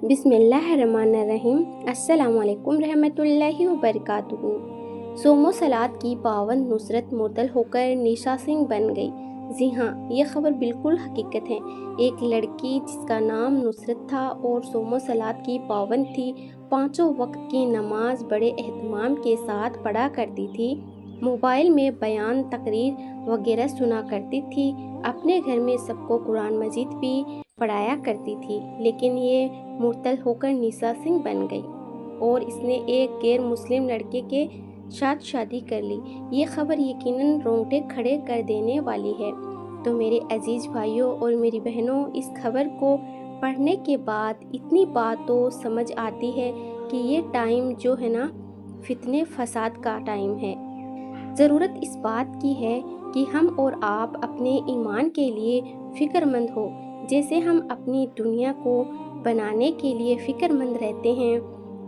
बिस्मिल्लाहिर्रहमानिर्रहीम। अस्सलाम वालेकुम रहमतुल्लाहि व बरकातुहू। सोमो सलात की पावन नुसरत मुअत्तल होकर निशा सिंह बन गई। जी हाँ, ये खबर बिल्कुल हकीकत है। एक लड़की जिसका नाम नुसरत था और सोमो सलात की पावन थी, पाँचों वक्त की नमाज बड़े एहतमाम के साथ पढ़ा करती थी, मोबाइल में बयान तकरीर वगैरह सुना करती थी, अपने घर में सबको कुरान मजीद भी पढ़ाया करती थी। लेकिन ये मुअत्तल होकर निशा सिंह बन गई और इसने एक गैर मुस्लिम लड़के के साथ शादी कर ली। ये खबर यकीनन रोंगटे खड़े कर देने वाली है। तो मेरे अजीज भाइयों और मेरी बहनों, इस खबर को पढ़ने के बाद इतनी बात तो समझ आती है कि ये टाइम जो है ना, फितने फसाद का टाइम है। ज़रूरत इस बात की है कि हम और आप अपने ईमान के लिए फ़िक्रमंद हो, जैसे हम अपनी दुनिया को बनाने के लिए फ़िक्रमंद रहते हैं,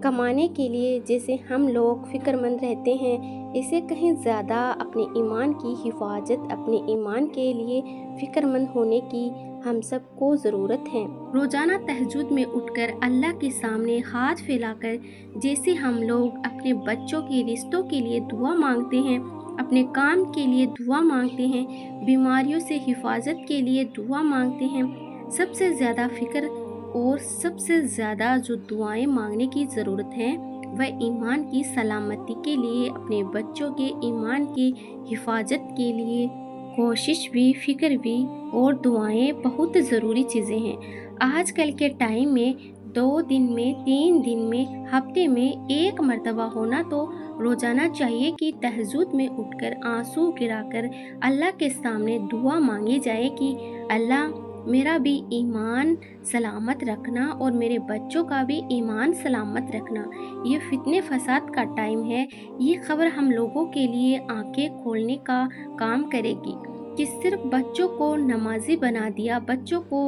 कमाने के लिए जैसे हम लोग फ़िक्रमंद रहते हैं, इसे कहीं ज़्यादा अपने ईमान की हिफाजत, अपने ईमान के लिए फ़िक्रमंद होने की हम सबको ज़रूरत है। रोज़ाना तहज्जुद में उठकर अल्लाह के सामने हाथ फैलाकर जैसे हम लोग अपने बच्चों के रिश्तों के लिए दुआ मांगते हैं, अपने काम के लिए दुआ मांगते हैं, बीमारियों से हिफाजत के लिए दुआ मांगते हैं, सबसे ज़्यादा फ़िक्र और सबसे ज़्यादा जो दुआएं मांगने की ज़रूरत है वह ईमान की सलामती के लिए, अपने बच्चों के ईमान की हिफाजत के लिए कोशिश भी, फ़िक्र भी और दुआएं बहुत ज़रूरी चीज़ें हैं। आजकल के टाइम में 2 दिन में, 3 दिन में, हफ्ते में 1 मरतबा होना तो रोज़ाना चाहिए कि तहज्जुद में उठकर आंसू गिराकर अल्लाह के सामने दुआ मांगी जाए कि अल्लाह मेरा भी ईमान सलामत रखना और मेरे बच्चों का भी ईमान सलामत रखना। ये फितने फसाद का टाइम है। ये खबर हम लोगों के लिए आंखें खोलने का काम करेगी कि सिर्फ बच्चों को नमाजी बना दिया, बच्चों को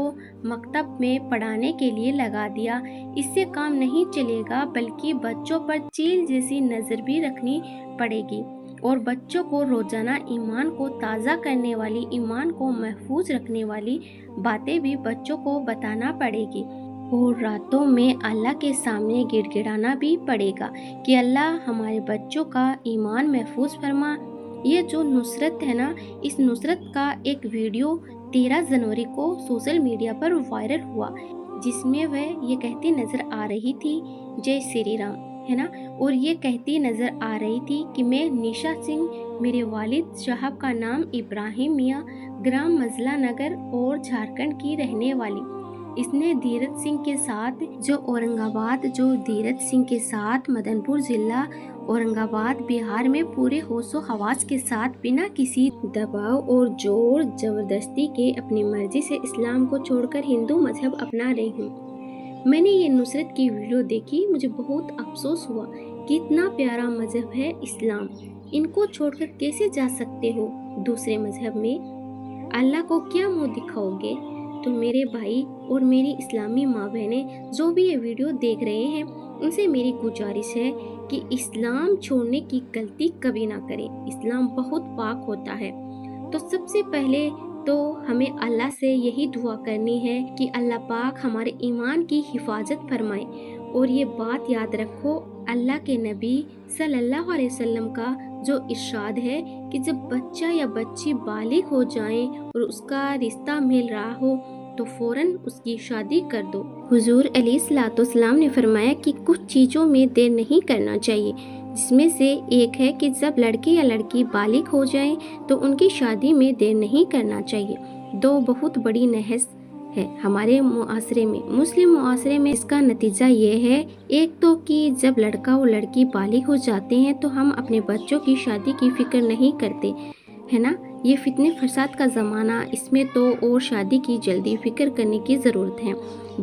मकतब में पढ़ाने के लिए लगा दिया, इससे काम नहीं चलेगा, बल्कि बच्चों पर चील जैसी नज़र भी रखनी पड़ेगी और बच्चों को रोज़ाना ईमान को ताज़ा करने वाली, ईमान को महफूज रखने वाली बातें भी बच्चों को बताना पड़ेगी और रातों में अल्लाह के सामने गिड़गिड़ाना भी पड़ेगा कि अल्लाह हमारे बच्चों का ईमान महफूज फरमा। ये जो नुसरत है ना, इस नुसरत का एक वीडियो 13 जनवरी को सोशल मीडिया पर वायरल हुआ, जिसमें वह ये कहती नज़र आ रही थी, जय श्री राम, है ना, और ये कहती नज़र आ रही थी कि मैं निशा सिंह, मेरे वालिद साहब का नाम इब्राहिम मियाँ, ग्राम मजला नगर और झारखंड की रहने वाली। इसने धीरज सिंह के साथ धीरज सिंह के साथ मदनपुर जिला औरंगाबाद बिहार में पूरे होशो हवास के साथ बिना किसी दबाव और जोर जबरदस्ती के अपनी मर्जी से इस्लाम को छोड़कर हिंदू मजहब अपना रही हूँ। मैंने ये नुसरत की वीडियो देखी, मुझे बहुत अफसोस हुआ कि इतना प्यारा मजहब है इस्लाम, इनको छोड़कर कैसे जा सकते हो दूसरे मजहब में? अल्लाह को क्या मुँह दिखाओगे? तो मेरे भाई और मेरी इस्लामी माँ बहनें जो भी ये वीडियो देख रहे हैं, उनसे मेरी गुजारिश है कि इस्लाम छोड़ने की गलती कभी ना करें। इस्लाम बहुत पाक होता है। तो सबसे पहले तो हमें अल्लाह से यही दुआ करनी है कि अल्लाह पाक हमारे ईमान की हिफाजत फरमाए। और ये बात याद रखो, अल्लाह के नबी सल्लल्लाहु अलैहि वसल्लम का जो इरशाद है कि जब बच्चा या बच्ची बालिग हो जाएं और उसका रिश्ता मिल रहा हो तो फौरन उसकी शादी कर दो। हुजूर अलैहिस्सलाम ने फरमाया कि कुछ चीज़ों में देर नहीं करना चाहिए, जिसमें से एक है कि जब लड़के या लड़की बालिग हो जाएं तो उनकी शादी में देर नहीं करना चाहिए। 2 बहुत बड़ी नहस है हमारे मुआसरे में, मुस्लिम मुआसरे में। इसका नतीजा ये है, एक तो कि जब लड़का और लड़की बालिग हो जाते हैं तो हम अपने बच्चों की शादी की फिक्र नहीं करते, है ना। ये फितने फसाद का ज़माना, इसमें तो और शादी की जल्दी फिक्र करने की ज़रूरत है।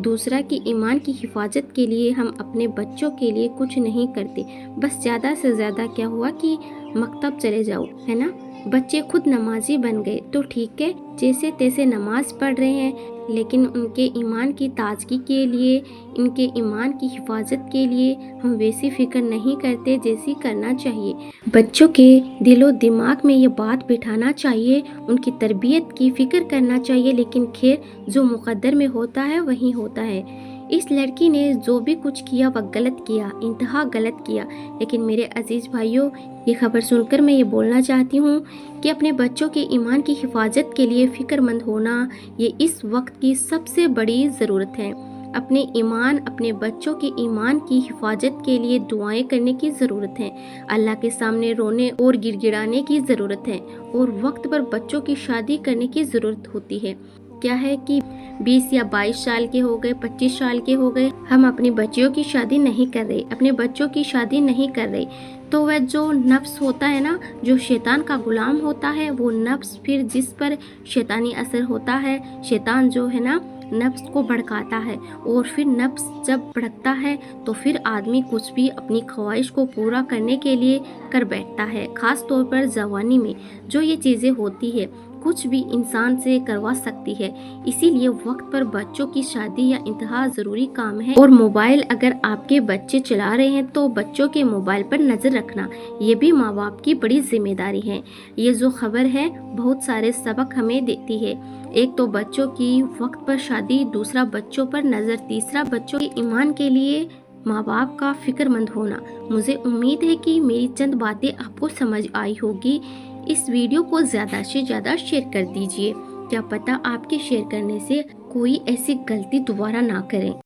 दूसरा कि ईमान की हिफाजत के लिए हम अपने बच्चों के लिए कुछ नहीं करते, बस ज़्यादा से ज़्यादा क्या हुआ कि मकतब चले जाओ, है ना। बच्चे खुद नमाजी बन गए तो ठीक है, जैसे तैसे नमाज पढ़ रहे हैं, लेकिन उनके ईमान की ताजगी के लिए, इनके ईमान की हिफाजत के लिए हम वैसी फ़िक्र नहीं करते जैसी करना चाहिए। बच्चों के दिलो दिमाग में ये बात बिठाना चाहिए, उनकी तरबियत की फ़िक्र करना चाहिए, लेकिन खैर जो मुक़द्दर में होता है वही होता है। اس لڑکی نے جو بھی کچھ کیا وہ غلط کیا، انتہا غلط کیا۔ لیکن میرے عزیز بھائیوں، یہ خبر سن کر میں یہ بولنا چاہتی ہوں کہ اپنے بچوں کے ایمان کی حفاظت کے لیے فکر مند ہونا یہ اس وقت کی سب سے بڑی ضرورت ہے۔ اپنے ایمان، اپنے بچوں کے ایمان کی حفاظت کے لیے دعائیں کرنے کی ضرورت ہے، اللہ کے سامنے رونے اور گڑ گڑانے کی ضرورت ہے، اور وقت پر بچوں کی شادی کرنے کی ضرورت ہوتی ہے۔ کیا ہے کہ 20 یا 22 سال کے ہو گئے، 25 سال کے ہو گئے، ہم اپنی بچیوں کی شادی نہیں کر رہے، اپنے بچوں کی شادی نہیں کر رہے، تو وہ جو نفس ہوتا ہے نا، جو شیطان کا غلام ہوتا ہے، وہ نفس پھر جس پر شیطانی اثر ہوتا ہے، شیطان جو ہے نا نفس کو بھڑکاتا ہے، اور پھر نفس جب بھڑکتا ہے تو پھر آدمی کچھ بھی اپنی خواہش کو پورا کرنے کے لیے کر بیٹھتا ہے۔ خاص طور پر جوانی میں جو یہ چیزیں ہوتی ہے، کچھ بھی انسان سے کروا سکتی ہے۔ اسی لیے وقت پر بچوں کی شادی یا انتہا ضروری کام ہے۔ اور موبائل اگر آپ کے بچے چلا رہے ہیں تو بچوں کے موبائل پر نظر رکھنا یہ بھی ماں باپ کی بڑی ذمہ داری ہے۔ یہ جو خبر ہے بہت سارے سبق ہمیں دیتی ہے۔ ایک تو بچوں کی وقت پر شادی، دوسرا بچوں پر نظر، تیسرا بچوں کے ایمان کے لیے ماں باپ کا فکر مند ہونا۔ مجھے امید ہے کہ میری چند باتیں آپ کو سمجھ آئی ہوگی۔ اس ویڈیو کو زیادہ سے زیادہ شیئر کر دیجئے، کیا پتہ آپ کے شیئر کرنے سے کوئی ایسی غلطی دوبارہ نہ کریں۔